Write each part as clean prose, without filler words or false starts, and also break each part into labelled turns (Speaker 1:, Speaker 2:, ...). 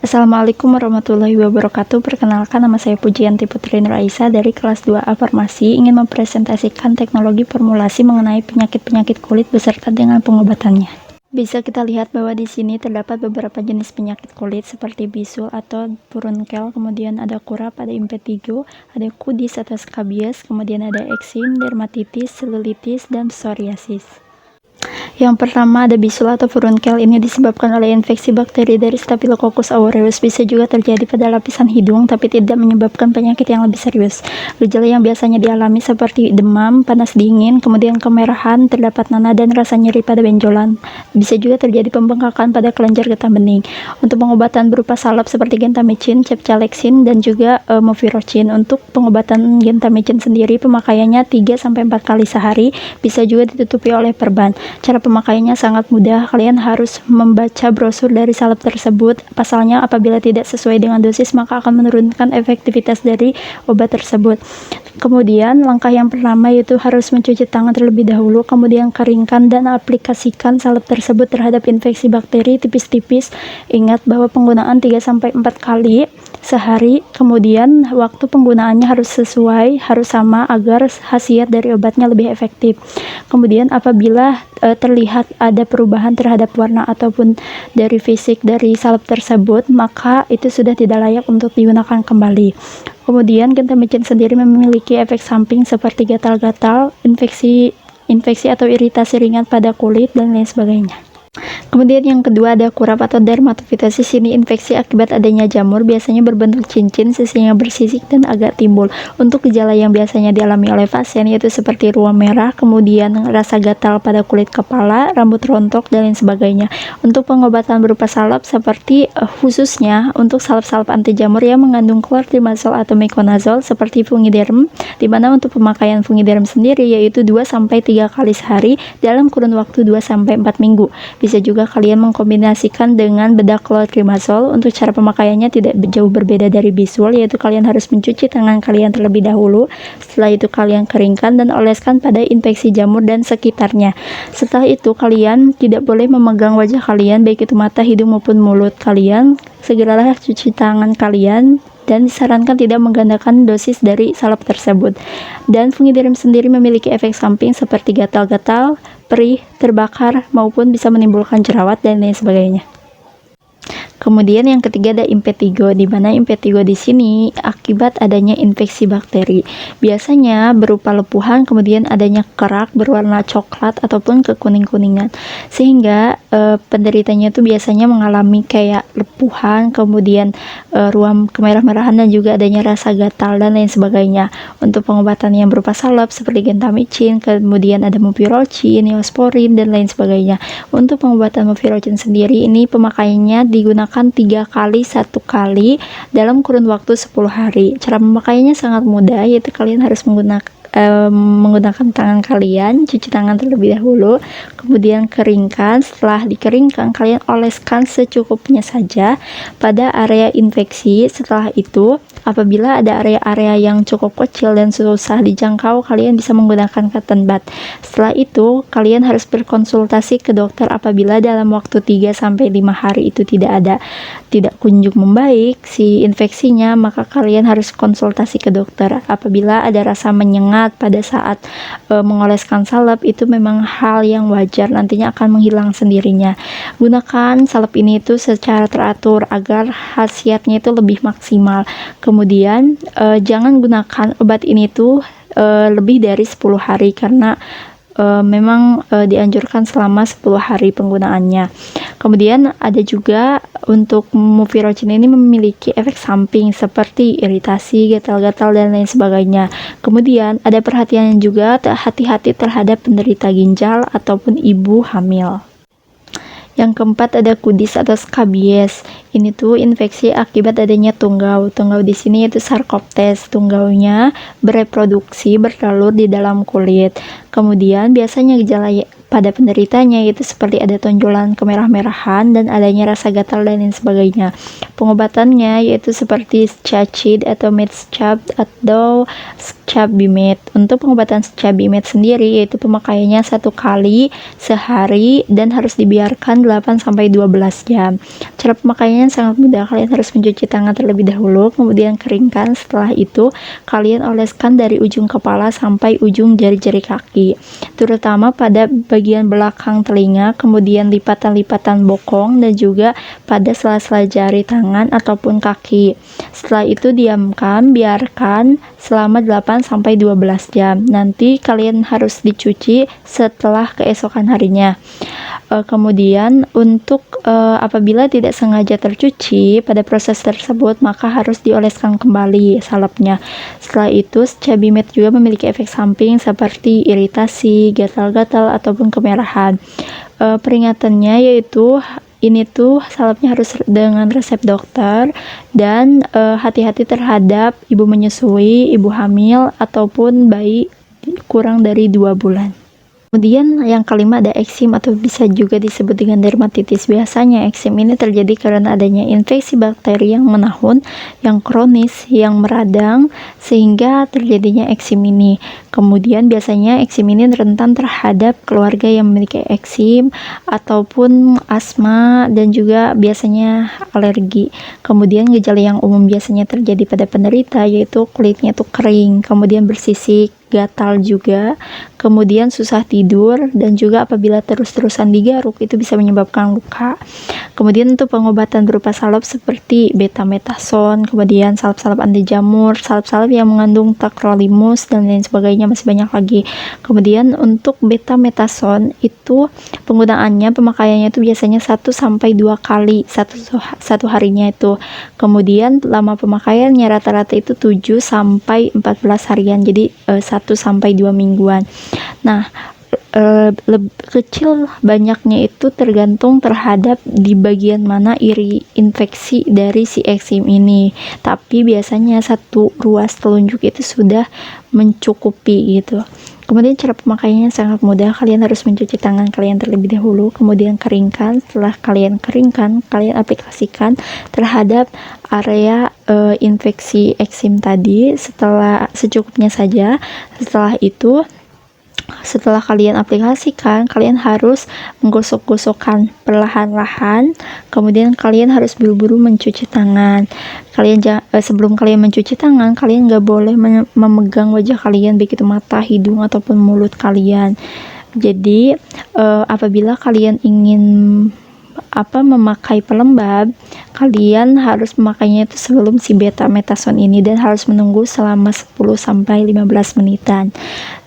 Speaker 1: Assalamualaikum warahmatullahi wabarakatuh. Perkenalkan, nama saya Pujianti Putri Nur Aisyah dari kelas 2A Farmasi, ingin mempresentasikan teknologi formulasi mengenai penyakit-penyakit kulit beserta dengan pengobatannya. Bisa kita lihat bahwa di sini terdapat beberapa jenis penyakit kulit seperti bisul atau furunkel, kemudian ada kurap, ada impetigo, ada kudis atau skabies, kemudian ada eksim, dermatitis, selulitis, dan psoriasis. Yang pertama ada bisul atau furunkel. Ini disebabkan oleh infeksi bakteri dari Staphylococcus aureus. Bisa juga terjadi pada lapisan hidung tapi tidak menyebabkan penyakit yang lebih serius. Gejala yang biasanya dialami seperti demam, panas dingin, kemudian kemerahan, terdapat nanah dan rasa nyeri pada benjolan. Bisa juga terjadi pembengkakan pada kelenjar getah bening. Untuk pengobatan berupa salep seperti gentamicin, ceftriaxone, dan juga mupirocin. Untuk pengobatan gentamicin sendiri pemakaiannya 3-4 kali sehari. Bisa juga ditutupi oleh perban. Cara pemakaiannya sangat mudah. Kalian harus membaca brosur dari salep tersebut. Pasalnya, apabila tidak sesuai dengan dosis, maka akan menurunkan efektivitas dari obat tersebut. Kemudian, langkah yang pertama yaitu harus mencuci tangan terlebih dahulu, kemudian keringkan dan aplikasikan salep tersebut terhadap infeksi bakteri tipis-tipis. Ingat bahwa penggunaan 3-4 kali sehari, kemudian waktu penggunaannya harus sesuai, harus sama agar khasiat dari obatnya lebih efektif. Kemudian apabila terlihat ada perubahan terhadap warna ataupun dari fisik dari salep tersebut, maka itu sudah tidak layak untuk digunakan kembali. Kemudian gentamicin sendiri memiliki efek samping seperti gatal-gatal, infeksi atau iritasi ringan pada kulit dan lain sebagainya. Kemudian yang kedua ada kurap atau dermatofitosis. Ini infeksi akibat adanya jamur, biasanya berbentuk cincin, sisinya bersisik dan agak timbul. Untuk gejala yang biasanya dialami oleh pasien yaitu seperti ruam merah, kemudian rasa gatal pada kulit kepala, rambut rontok dan lain sebagainya. Untuk pengobatan berupa salep seperti khususnya untuk salep-salep anti jamur yang mengandung clotrimazole atau miconazole seperti Fungiderm, di mana untuk pemakaian Fungiderm sendiri yaitu 2-3 kali sehari dalam kurun waktu 2-4 minggu. Bisa juga kalian mengkombinasikan dengan bedak clotrimazole. Untuk cara pemakaiannya tidak jauh berbeda dari bisul, yaitu kalian harus mencuci tangan kalian terlebih dahulu. Setelah itu kalian keringkan dan oleskan pada infeksi jamur dan sekitarnya. Setelah itu kalian tidak boleh memegang wajah kalian, baik itu mata, hidung maupun mulut kalian. Segeralah cuci tangan kalian dan disarankan tidak menggandakan dosis dari salep tersebut. Dan Fungiderm sendiri memiliki efek samping seperti gatal-gatal, perih, terbakar, maupun bisa menimbulkan jerawat dan lain sebagainya. Kemudian yang ketiga ada impetigo, di mana impetigo di sini akibat adanya infeksi bakteri. Biasanya berupa lepuhan, kemudian adanya kerak berwarna coklat ataupun kekuning-kuningan. Sehingga penderitanya itu biasanya mengalami kayak lepuhan, kemudian ruam kemerah-merahan dan juga adanya rasa gatal dan lain sebagainya. Untuk pengobatan yang berupa salep seperti gentamicin, kemudian ada mupirocin, neosporin dan lain sebagainya. Untuk pengobatan mupirocin sendiri ini pemakaiannya digunakan 3 kali 1 kali dalam kurun waktu 10 hari. Cara memakainya sangat mudah, yaitu kalian harus menggunakan tangan kalian, cuci tangan terlebih dahulu, kemudian keringkan. Setelah dikeringkan, kalian oleskan secukupnya saja pada area infeksi. Setelah itu, apabila ada area-area yang cukup kecil dan susah dijangkau, kalian bisa menggunakan cotton bud. Setelah itu, kalian harus berkonsultasi ke dokter. Apabila dalam waktu 3-5 hari itu tidak kunjung membaik si infeksinya, maka kalian harus konsultasi ke dokter. Apabila ada rasa menyengat pada saat mengoleskan salep, itu memang hal yang wajar, nantinya akan menghilang sendirinya. Gunakan salep ini itu secara teratur agar khasiatnya itu lebih maksimal. Kemudian jangan gunakan obat ini tuh lebih dari 10 hari karena memang dianjurkan selama 10 hari penggunaannya. Kemudian ada juga untuk mupirocin ini memiliki efek samping seperti iritasi, gatal-gatal dan lain sebagainya. Kemudian ada perhatian juga, hati-hati terhadap penderita ginjal ataupun ibu hamil. Yang keempat ada kudis atau skabies. Ini tuh infeksi akibat adanya tunggau. Tunggau di sini yaitu Sarcoptes. Tunggaunya bereproduksi, bertelur di dalam kulit. Kemudian biasanya pada penderitanya, yaitu seperti ada tonjolan kemerah-merahan dan adanya rasa gatal dan lain sebagainya. Pengobatannya yaitu seperti Scacid atau Medscape atau Scabimate. Untuk pengobatan Scabimate sendiri yaitu pemakaiannya 1 kali sehari dan harus dibiarkan 8-12 jam. Cara pemakaiannya sangat mudah. Kalian harus mencuci tangan terlebih dahulu, kemudian keringkan. Setelah itu kalian oleskan dari ujung kepala sampai ujung jari-jari kaki, terutama pada bagian belakang telinga, kemudian lipatan-lipatan bokong, dan juga pada sela-sela jari tangan ataupun kaki. Setelah itu diamkan, biarkan selama 8-12 jam. Nanti kalian harus dicuci setelah keesokan harinya. Kemudian untuk apabila tidak sengaja tercuci pada proses tersebut, maka harus dioleskan kembali salepnya. Setelah itu Scabimate juga memiliki efek samping seperti iritasi, gatal-gatal ataupun kemerahan. Peringatannya yaitu ini tuh salepnya harus dengan resep dokter, dan hati-hati terhadap ibu menyusui, ibu hamil ataupun bayi kurang dari 2 bulan. Kemudian yang kelima ada eksim atau bisa juga disebut dengan dermatitis. Biasanya eksim ini terjadi karena adanya infeksi bakteri yang menahun, yang kronis, yang meradang sehingga terjadinya eksim ini. Kemudian biasanya eksim ini rentan terhadap keluarga yang memiliki eksim ataupun asma dan juga biasanya alergi. Kemudian gejala yang umum biasanya terjadi pada penderita yaitu kulitnya tuh kering, kemudian bersisik, gatal juga, kemudian susah tidur, dan juga apabila terus-terusan digaruk itu bisa menyebabkan luka. Kemudian untuk pengobatan berupa salep seperti betametason, kemudian salep-salep anti jamur, salep-salep yang mengandung tacrolimus dan lain sebagainya, masih banyak lagi. Kemudian untuk betametason itu penggunaannya, pemakaiannya itu biasanya 1-2 kali satu harinya itu. Kemudian lama pemakaiannya rata-rata itu 7-14 harian, jadi 1-2 mingguan. Nah, kecil banyaknya itu tergantung terhadap di bagian mana iri infeksi dari si eksim ini, tapi biasanya 1 ruas telunjuk itu sudah mencukupi gitu. Kemudian cara pemakaiannya sangat mudah. Kalian harus mencuci tangan kalian terlebih dahulu, kemudian keringkan. Setelah kalian keringkan, kalian aplikasikan terhadap area infeksi eksim tadi setelah secukupnya saja. Setelah itu, setelah kalian aplikasikan, kalian harus menggosok-gosokkan perlahan-lahan. Kemudian kalian harus buru-buru mencuci tangan. Sebelum kalian mencuci tangan, kalian nggak boleh memegang wajah kalian, begitu mata, hidung ataupun mulut kalian. Jadi apabila kalian ingin memakai pelembab, kalian harus memakainya itu sebelum si betametason ini, dan harus menunggu selama 10-15 menitan.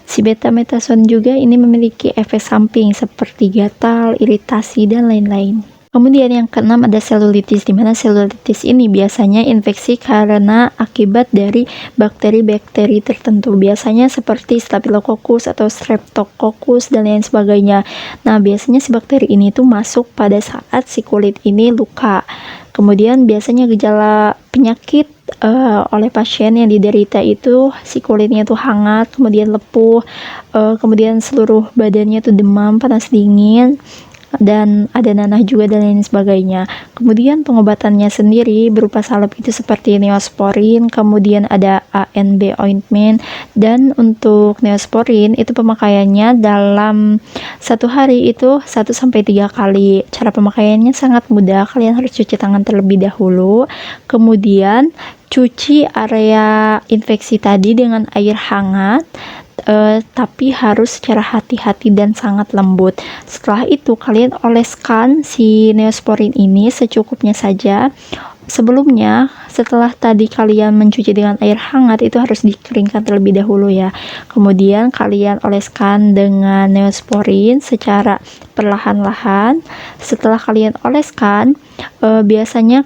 Speaker 1: Si betametason juga ini memiliki efek samping seperti gatal, iritasi, dan lain-lain. Kemudian yang keenam ada selulitis, di mana selulitis ini biasanya infeksi karena akibat dari bakteri-bakteri tertentu, biasanya seperti Staphylococcus atau Streptococcus dan lain sebagainya. Nah, biasanya si bakteri ini tuh masuk pada saat si kulit ini luka. Kemudian biasanya gejala penyakit oleh pasien yang diderita itu si kulitnya tuh hangat, kemudian lepuh, kemudian seluruh badannya tuh demam, panas dingin, dan ada nanah juga dan lain sebagainya. Kemudian pengobatannya sendiri berupa salep itu seperti Neosporin, kemudian ada ANB ointment, dan untuk Neosporin itu pemakaiannya dalam 1 hari itu 1-3 kali. Cara pemakaiannya sangat mudah. Kalian harus cuci tangan terlebih dahulu, kemudian cuci area infeksi tadi dengan air hangat, tapi harus secara hati-hati dan sangat lembut. Setelah itu kalian oleskan si Neosporin ini secukupnya saja. Sebelumnya, setelah tadi kalian mencuci dengan air hangat, itu harus dikeringkan terlebih dahulu ya. Kemudian kalian oleskan dengan Neosporin secara perlahan-lahan. Setelah kalian oleskan, biasanya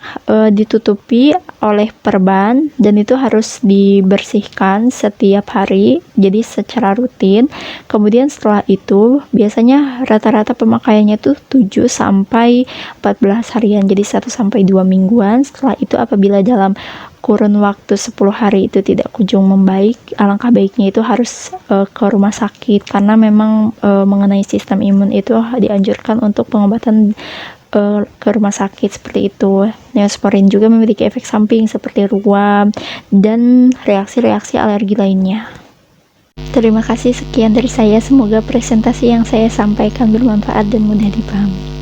Speaker 1: ditutupi oleh perban, dan itu harus dibersihkan setiap hari, jadi secara rutin. Kemudian setelah itu biasanya rata-rata pemakaiannya tuh 7-14 harian, jadi 1-2 mingguan. Setelah itu apabila dalam kurun waktu 10 hari itu tidak kunjung membaik, alangkah baiknya itu harus ke rumah sakit, karena memang mengenai sistem imun itu dianjurkan untuk pengobatan ke rumah sakit seperti itu. Neosporin juga memiliki efek samping seperti ruam dan reaksi-reaksi alergi lainnya. Terima kasih, sekian dari saya. Semoga presentasi yang saya sampaikan bermanfaat dan mudah dipahami.